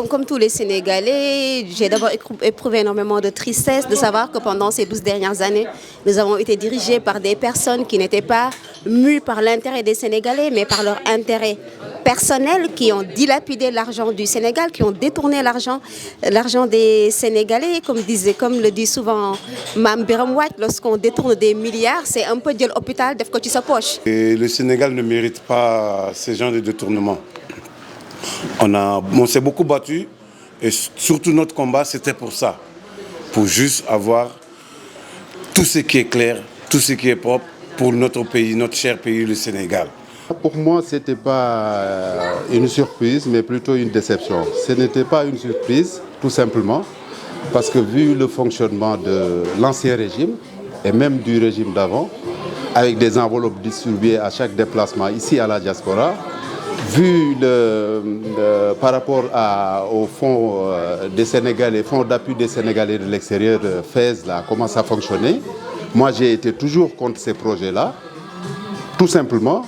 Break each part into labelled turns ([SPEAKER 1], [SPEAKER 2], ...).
[SPEAKER 1] Comme tous les Sénégalais, j'ai d'abord éprouvé énormément de tristesse de savoir que pendant ces 12 dernières années, nous avons été dirigés par des personnes qui n'étaient pas mues par l'intérêt des Sénégalais, mais par leur intérêt personnel, qui ont dilapidé l'argent du Sénégal, qui ont détourné l'argent des Sénégalais. Comme le dit souvent Mme Biram Watt, lorsqu'on détourne des milliards, c'est un peu de l'hôpital de côté sa poche.
[SPEAKER 2] Et le Sénégal ne mérite pas ce genre de détournement. On s'est beaucoup battu et surtout notre combat c'était pour ça, pour juste avoir tout ce qui est clair, tout ce qui est propre pour notre pays, notre cher pays, le Sénégal.
[SPEAKER 3] Pour moi, ce n'était pas une surprise, mais plutôt une déception. Ce n'était pas une surprise, tout simplement, parce que vu le fonctionnement de l'ancien régime, et même du régime d'avant, avec des enveloppes distribuées à chaque déplacement ici à la diaspora, vu par rapport aux fonds des Sénégalais, fonds d'appui des Sénégalais de l'extérieur, FAISE, là, comment ça fonctionnait, moi j'ai été toujours contre ces projets-là, tout simplement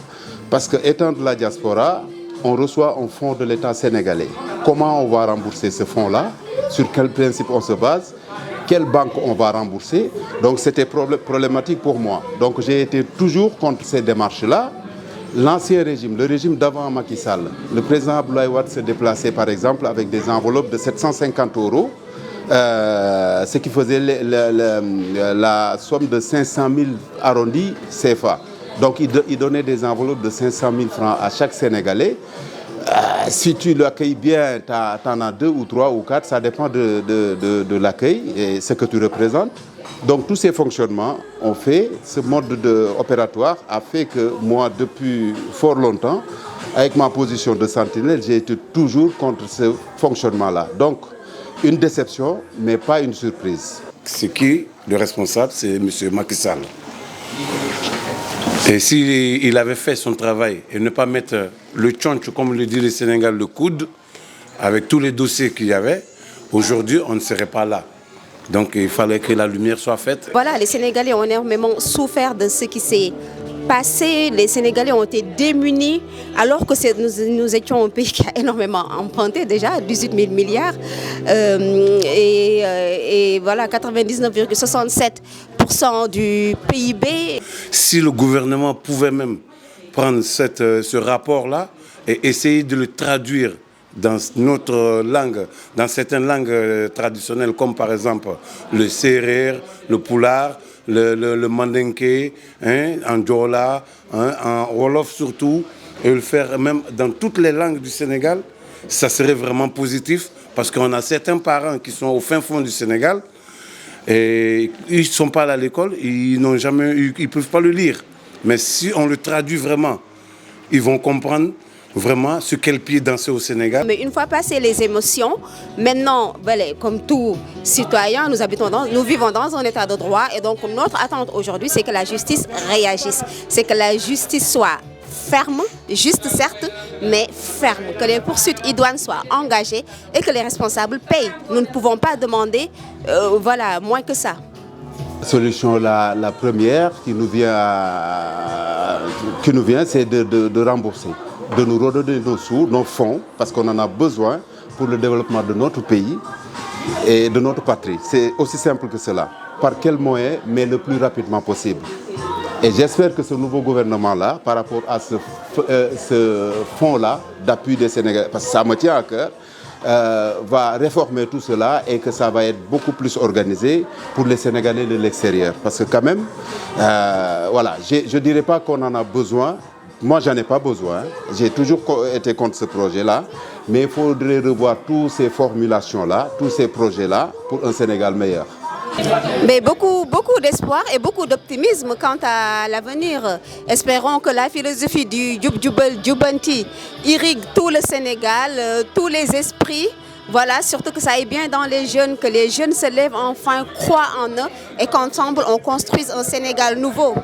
[SPEAKER 3] parce que étant de la diaspora, on reçoit un fonds de l'État sénégalais. Comment on va rembourser ce fonds-là? Sur quel principe on se base? Quelle banque on va rembourser? Donc c'était problématique pour moi. Donc j'ai été toujours contre ces démarches-là. L'ancien régime, le régime d'avant Macky Sall, le président Abdoulaye Wade se déplaçait par exemple avec des enveloppes de 750 €, ce qui faisait la somme de 500 000 arrondis CFA. Donc il donnait des enveloppes de 500 000 francs à chaque Sénégalais. Si tu l'accueilles bien, tu en as 2 ou 3 ou 4, ça dépend de l'accueil et ce que tu représentes. Donc tous ces fonctionnements ont fait, ce mode opératoire a fait que moi, depuis fort longtemps, avec ma position de sentinelle, j'ai été toujours contre ce fonctionnement-là. Donc une déception, mais pas une surprise.
[SPEAKER 2] Ce qui est le responsable, c'est M. Macky Sall. Et s'il avait fait son travail et ne pas mettre le tchonch, comme le dit le Sénégal, le coude, avec tous les dossiers qu'il y avait, aujourd'hui, on ne serait pas là. Donc il fallait que la lumière soit faite.
[SPEAKER 1] Voilà, les Sénégalais ont énormément souffert de ce qui s'est passé. Les Sénégalais ont été démunis alors que nous étions un pays qui a énormément emprunté déjà, 18 000 milliards. Et voilà, 99,67% du PIB.
[SPEAKER 2] Si le gouvernement pouvait même prendre ce rapport-là et essayer de le traduire dans notre langue, dans certaines langues traditionnelles, comme par exemple le Serer, le Pulaar, le Mandinké, en Diola, en Wolof surtout, et le faire même dans toutes les langues du Sénégal, ça serait vraiment positif parce qu'on a certains parents qui sont au fin fond du Sénégal et ils ne sont pas allés à l'école, ils ne peuvent pas le lire. Mais si on le traduit vraiment, ils vont comprendre vraiment ce qu'est le pied dansé au Sénégal.
[SPEAKER 1] Mais une fois passées les émotions, maintenant, comme tout citoyen, nous vivons dans un état de droit et donc notre attente aujourd'hui, c'est que la justice réagisse, c'est que la justice soit ferme, juste certes, mais ferme, que les poursuites idoines soient engagées et que les responsables payent. Nous ne pouvons pas demander moins que ça.
[SPEAKER 3] La solution, la première qui nous vient, c'est de rembourser, de nous redonner nos sous, nos fonds, parce qu'on en a besoin pour le développement de notre pays et de notre patrie. C'est aussi simple que cela. Par quel moyen, mais le plus rapidement possible. Et j'espère que ce nouveau gouvernement-là, par rapport à ce fonds-là d'appui des Sénégalais, parce que ça me tient à cœur, va réformer tout cela et que ça va être beaucoup plus organisé pour les Sénégalais de l'extérieur. Parce que quand même, je ne dirais pas qu'on en a besoin. Moi, j'en ai pas besoin. J'ai toujours été contre ce projet-là. Mais il faudrait revoir toutes ces formulations-là, tous ces projets-là pour un Sénégal meilleur.
[SPEAKER 1] Mais beaucoup d'espoir et beaucoup d'optimisme quant à l'avenir. Espérons que la philosophie du Djoub Djoubel Djoubanti irrigue tout le Sénégal, tous les esprits. Voilà, surtout que ça aille bien dans les jeunes, que les jeunes se lèvent enfin, croient en eux et qu'ensemble on construise un Sénégal nouveau.